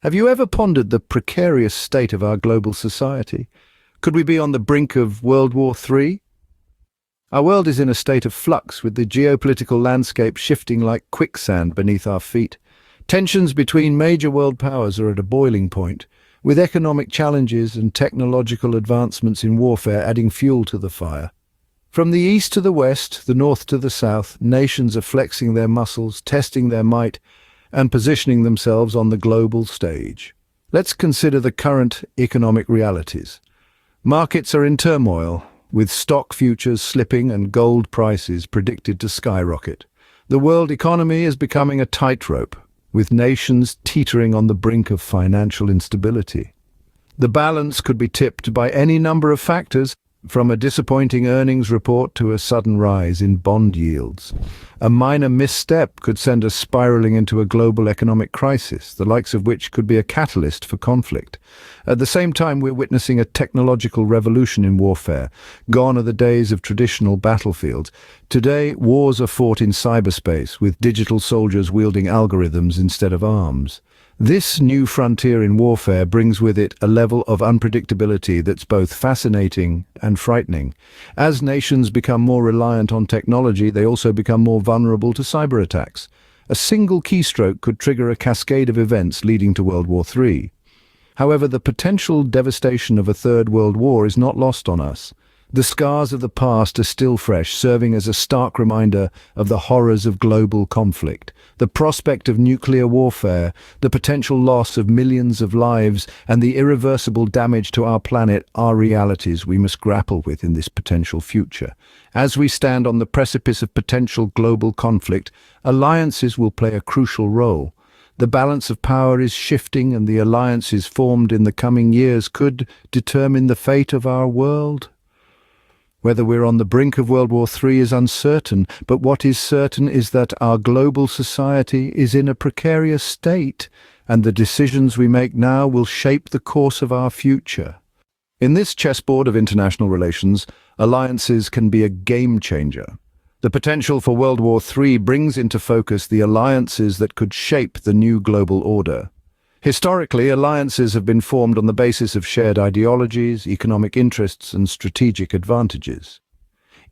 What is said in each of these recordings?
Have you ever pondered the precarious state of our global society? Could we be on the brink of World War III? Our world is in a state of flux, with the geopolitical landscape shifting like quicksand beneath our feet. Tensions between major world powers are at a boiling point, with economic challenges and technological advancements in warfare adding fuel to the fire. From the east to the west, the north to the south, nations are flexing their muscles, testing their might, and positioning themselves on the global stage. Let's consider the current economic realities. Markets are in turmoil, with stock futures slipping and gold prices predicted to skyrocket. The world economy is becoming a tightrope, with nations teetering on the brink of financial instability. The balance could be tipped by any number of factors, from a disappointing earnings report to a sudden rise in bond yields. A minor misstep could send us spiraling into a global economic crisis, the likes of which could be a catalyst for conflict. At the same time, we're witnessing a technological revolution in warfare. Gone are the days of traditional battlefields. Today, wars are fought in cyberspace, with digital soldiers wielding algorithms instead of arms. This new frontier in warfare brings with it a level of unpredictability that's both fascinating and frightening. As nations become more reliant on technology, they also become more vulnerable to cyber attacks. A single keystroke could trigger a cascade of events leading to World War III. However, the potential devastation of a third world war is not lost on us. The scars of the past are still fresh, serving as a stark reminder of the horrors of global conflict. The prospect of nuclear warfare, the potential loss of millions of lives, and the irreversible damage to our planet are realities we must grapple with in this potential future. As we stand on the precipice of potential global conflict, alliances will play a crucial role. The balance of power is shifting, and the alliances formed in the coming years could determine the fate of our world. Whether we're on the brink of World War III is uncertain, but what is certain is that our global society is in a precarious state, and the decisions we make now will shape the course of our future. In this chessboard of international relations, alliances can be a game changer. The potential for World War III brings into focus the alliances that could shape the new global order. Historically, alliances have been formed on the basis of shared ideologies, economic interests, and strategic advantages.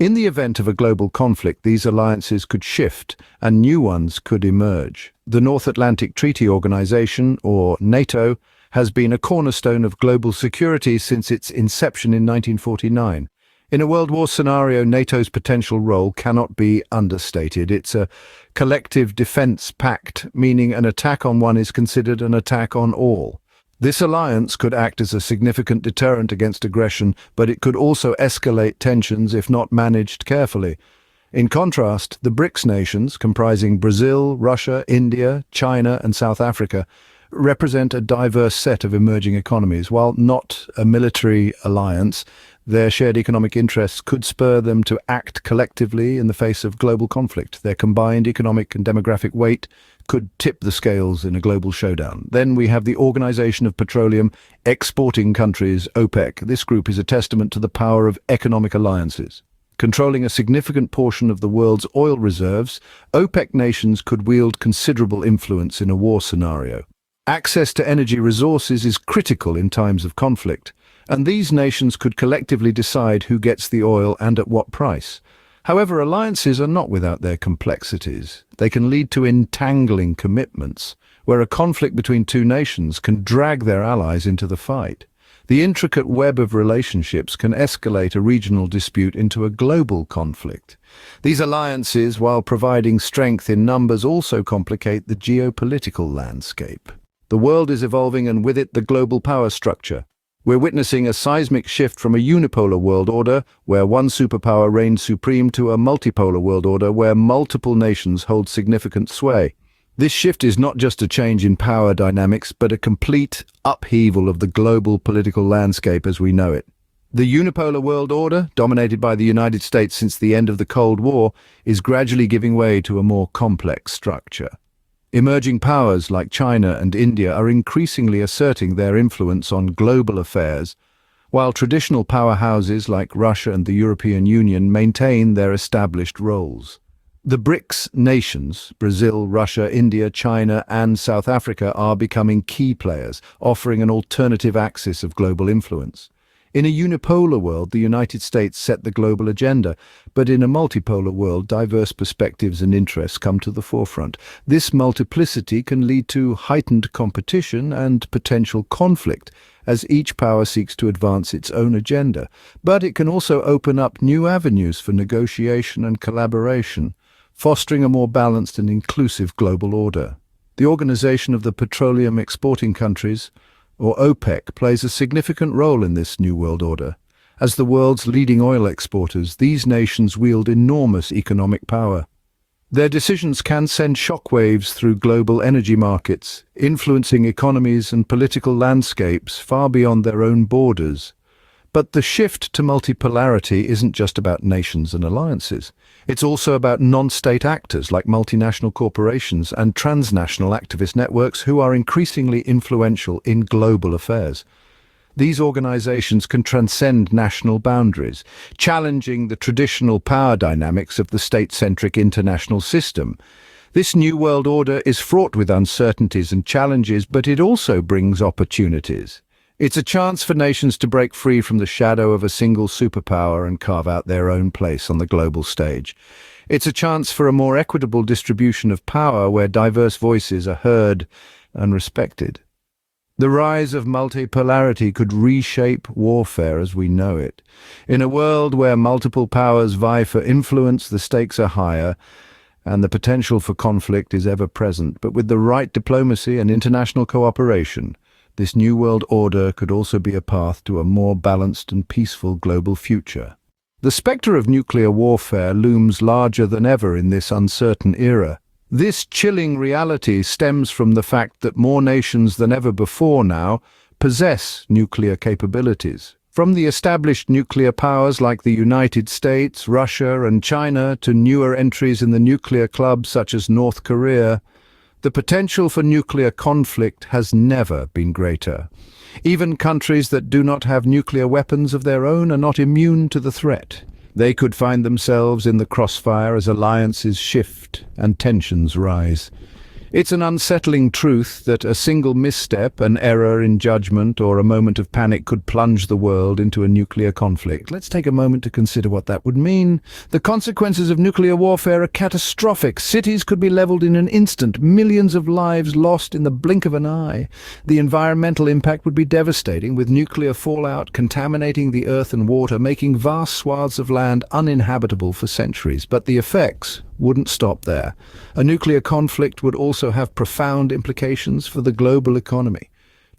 In the event of a global conflict, these alliances could shift and new ones could emerge. The North Atlantic Treaty Organization, or NATO, has been a cornerstone of global security since its inception in 1949. In a World War scenario, NATO's potential role cannot be understated. It's a collective defense pact, meaning an attack on one is considered an attack on all. This alliance could act as a significant deterrent against aggression, but it could also escalate tensions if not managed carefully. In contrast, the BRICS nations, comprising Brazil, Russia, India, China, and South Africa, represent a diverse set of emerging economies. While not a military alliance, their shared economic interests could spur them to act collectively in the face of global conflict. Their combined economic and demographic weight could tip the scales in a global showdown. Then we have the Organization of Petroleum Exporting Countries, OPEC. This group is a testament to the power of economic alliances. Controlling a significant portion of the world's oil reserves, OPEC nations could wield considerable influence in a war scenario. Access to energy resources is critical in times of conflict, and these nations could collectively decide who gets the oil and at what price. However, alliances are not without their complexities. They can lead to entangling commitments, where a conflict between two nations can drag their allies into the fight. The intricate web of relationships can escalate a regional dispute into a global conflict. These alliances, while providing strength in numbers, also complicate the geopolitical landscape. The world is evolving, and with it the global power structure. We're witnessing a seismic shift from a unipolar world order, where one superpower reigns supreme, to a multipolar world order, where multiple nations hold significant sway. This shift is not just a change in power dynamics, but a complete upheaval of the global political landscape as we know it. The unipolar world order, dominated by the United States since the end of the Cold War, is gradually giving way to a more complex structure. Emerging powers like China and India are increasingly asserting their influence on global affairs, while traditional powerhouses like Russia and the European Union maintain their established roles. The BRICS nations, Brazil, Russia, India, China, and South Africa, are becoming key players, offering an alternative axis of global influence. In a unipolar world, the United States set the global agenda, but in a multipolar world, diverse perspectives and interests come to the forefront. This multiplicity can lead to heightened competition and potential conflict, as each power seeks to advance its own agenda. But it can also open up new avenues for negotiation and collaboration, fostering a more balanced and inclusive global order. The Organization of the Petroleum Exporting Countries, or OPEC, plays a significant role in this new world order. As the world's leading oil exporters, these nations wield enormous economic power. Their decisions can send shockwaves through global energy markets, influencing economies and political landscapes far beyond their own borders. But the shift to multipolarity isn't just about nations and alliances. It's also about non-state actors like multinational corporations and transnational activist networks who are increasingly influential in global affairs. These organizations can transcend national boundaries, challenging the traditional power dynamics of the state-centric international system. This new world order is fraught with uncertainties and challenges, but it also brings opportunities. It's a chance for nations to break free from the shadow of a single superpower and carve out their own place on the global stage. It's a chance for a more equitable distribution of power where diverse voices are heard and respected. The rise of multipolarity could reshape warfare as we know it. In a world where multiple powers vie for influence, the stakes are higher, and the potential for conflict is ever present. But with the right diplomacy and international cooperation, this new world order could also be a path to a more balanced and peaceful global future. The spectre of nuclear warfare looms larger than ever in this uncertain era. This chilling reality stems from the fact that more nations than ever before now possess nuclear capabilities. From the established nuclear powers like the United States, Russia, and China to newer entries in the nuclear club such as North Korea, the potential for nuclear conflict has never been greater. Even countries that do not have nuclear weapons of their own are not immune to the threat. They could find themselves in the crossfire as alliances shift and tensions rise. It's an unsettling truth that a single misstep, an error in judgment, or a moment of panic could plunge the world into a nuclear conflict. Let's take a moment to consider what that would mean. The consequences of nuclear warfare are catastrophic. Cities could be leveled in an instant, millions of lives lost in the blink of an eye. The environmental impact would be devastating, with nuclear fallout contaminating the earth and water, making vast swaths of land uninhabitable for centuries. But the effects wouldn't stop there. A nuclear conflict would also have profound implications for the global economy.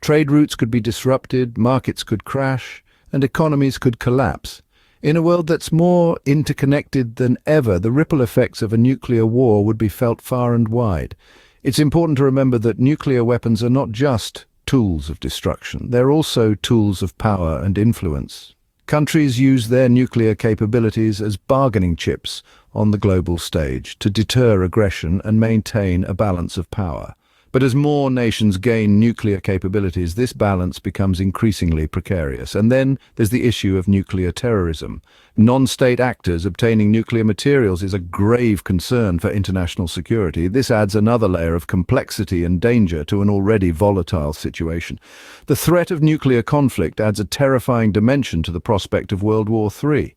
Trade routes could be disrupted, markets could crash, and economies could collapse. In a world that's more interconnected than ever, the ripple effects of a nuclear war would be felt far and wide. It's important to remember that nuclear weapons are not just tools of destruction. They're also tools of power and influence. Countries use their nuclear capabilities as bargaining chips on the global stage to deter aggression and maintain a balance of power. But as more nations gain nuclear capabilities, this balance becomes increasingly precarious. And then there's the issue of nuclear terrorism. Non-state actors obtaining nuclear materials is a grave concern for international security. This adds another layer of complexity and danger to an already volatile situation. The threat of nuclear conflict adds a terrifying dimension to the prospect of World War III.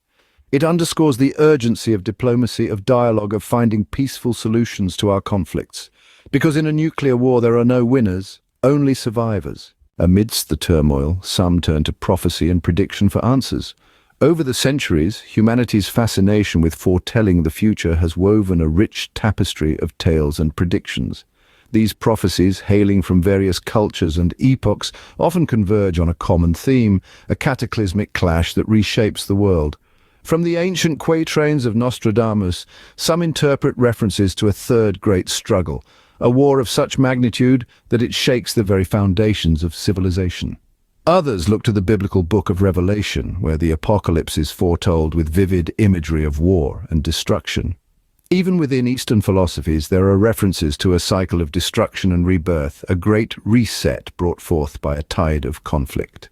It underscores the urgency of diplomacy, of dialogue, of finding peaceful solutions to our conflicts. Because in a nuclear war there are no winners, only survivors. Amidst the turmoil, some turn to prophecy and prediction for answers. Over the centuries, humanity's fascination with foretelling the future has woven a rich tapestry of tales and predictions. These prophecies, hailing from various cultures and epochs, often converge on a common theme, a cataclysmic clash that reshapes the world. From the ancient quatrains of Nostradamus, some interpret references to a third great struggle, a war of such magnitude that it shakes the very foundations of civilization. Others look to the biblical book of Revelation, where the apocalypse is foretold with vivid imagery of war and destruction. Even within Eastern philosophies, there are references to a cycle of destruction and rebirth, a great reset brought forth by a tide of conflict.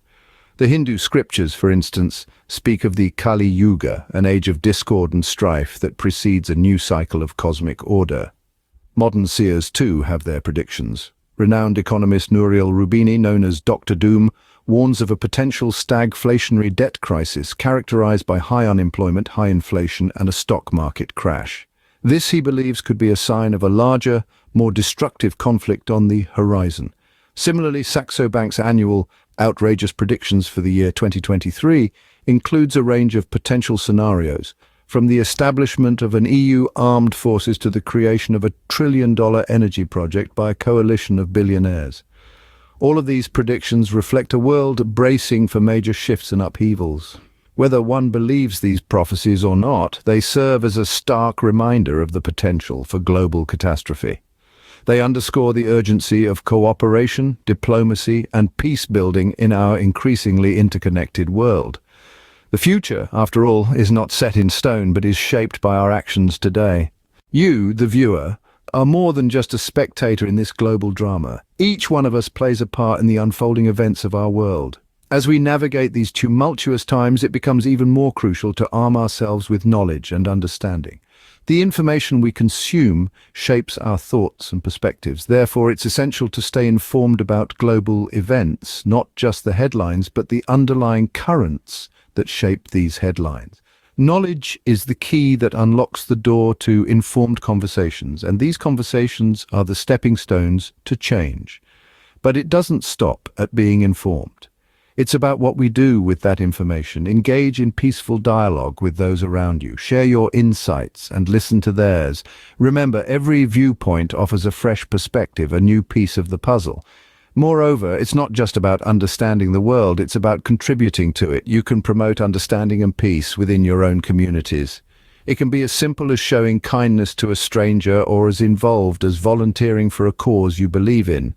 The Hindu scriptures, for instance, speak of the Kali Yuga, an age of discord and strife that precedes a new cycle of cosmic order. Modern seers, too, have their predictions. Renowned economist Nouriel Roubini, known as Dr. Doom, warns of a potential stagflationary debt crisis characterized by high unemployment, high inflation, and a stock market crash. This, he believes, could be a sign of a larger, more destructive conflict on the horizon. Similarly, Saxo Bank's annual outrageous predictions for the year 2023 includes a range of potential scenarios, from the establishment of an EU armed forces to the creation of a trillion-dollar energy project by a coalition of billionaires. All of these predictions reflect a world bracing for major shifts and upheavals. Whether one believes these prophecies or not, they serve as a stark reminder of the potential for global catastrophe. They underscore the urgency of cooperation, diplomacy, and peace-building in our increasingly interconnected world. The future, after all, is not set in stone but is shaped by our actions today. You, the viewer, are more than just a spectator in this global drama. Each one of us plays a part in the unfolding events of our world. As we navigate these tumultuous times, it becomes even more crucial to arm ourselves with knowledge and understanding. The information we consume shapes our thoughts and perspectives. Therefore, it's essential to stay informed about global events, not just the headlines, but the underlying currents that shape these headlines. Knowledge is the key that unlocks the door to informed conversations, and these conversations are the stepping stones to change. But it doesn't stop at being informed. It's about what we do with that information. Engage in peaceful dialogue with those around you. Share your insights and listen to theirs. Remember, every viewpoint offers a fresh perspective, a new piece of the puzzle. Moreover, it's not just about understanding the world, it's about contributing to it. You can promote understanding and peace within your own communities. It can be as simple as showing kindness to a stranger or as involved as volunteering for a cause you believe in.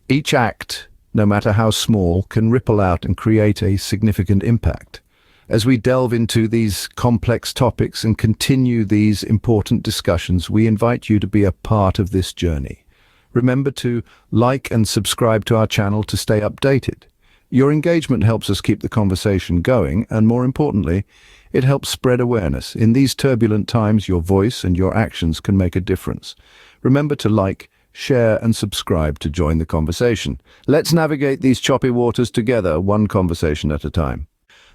Each act, no matter how small, can ripple out and create a significant impact. As we delve into these complex topics and continue these important discussions, we invite you to be a part of this journey. Remember to like and subscribe to our channel to stay updated. Your engagement helps us keep the conversation going, and more importantly, it helps spread awareness. In these turbulent times, your voice and your actions can make a difference. Remember to like, share, and subscribe to join the conversation. Let's navigate these choppy waters together, one conversation at a time.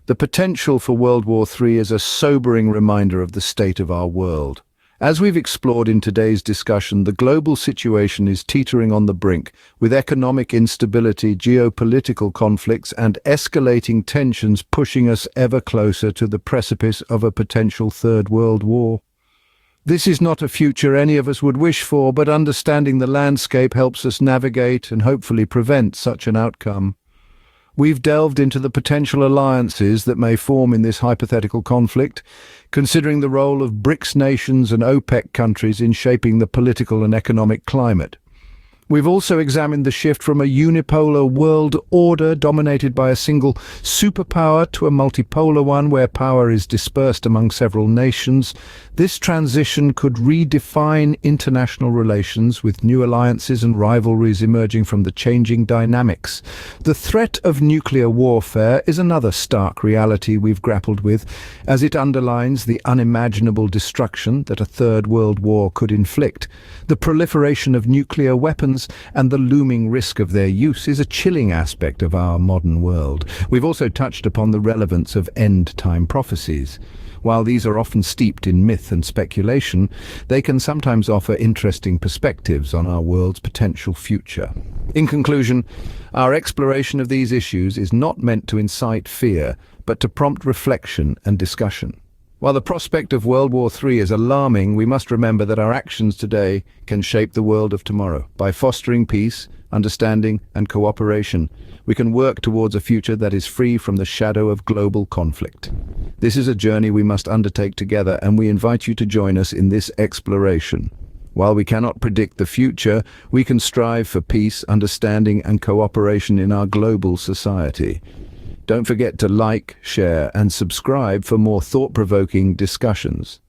The potential for World War III is a sobering reminder of the state of our world. As we've explored in today's discussion, the global situation is teetering on the brink, with economic instability, geopolitical conflicts, and escalating tensions pushing us ever closer to the precipice of a potential Third World War. This is not a future any of us would wish for, but understanding the landscape helps us navigate and hopefully prevent such an outcome. We've delved into the potential alliances that may form in this hypothetical conflict, considering the role of BRICS nations and OPEC countries in shaping the political and economic climate. We've also examined the shift from a unipolar world order dominated by a single superpower to a multipolar one where power is dispersed among several nations. This transition could redefine international relations, with new alliances and rivalries emerging from the changing dynamics. The threat of nuclear warfare is another stark reality we've grappled with, as it underlines the unimaginable destruction that a Third World War could inflict. The proliferation of nuclear weapons and the looming risk of their use is a chilling aspect of our modern world. We've also touched upon the relevance of end-time prophecies. While these are often steeped in myth and speculation, they can sometimes offer interesting perspectives on our world's potential future. In conclusion, our exploration of these issues is not meant to incite fear, but to prompt reflection and discussion. While the prospect of World War III is alarming, we must remember that our actions today can shape the world of tomorrow. By fostering peace, understanding, and cooperation, we can work towards a future that is free from the shadow of global conflict. This is a journey we must undertake together, and we invite you to join us in this exploration. While we cannot predict the future, we can strive for peace, understanding, and cooperation in our global society. Don't forget to like, share, and subscribe for more thought-provoking discussions.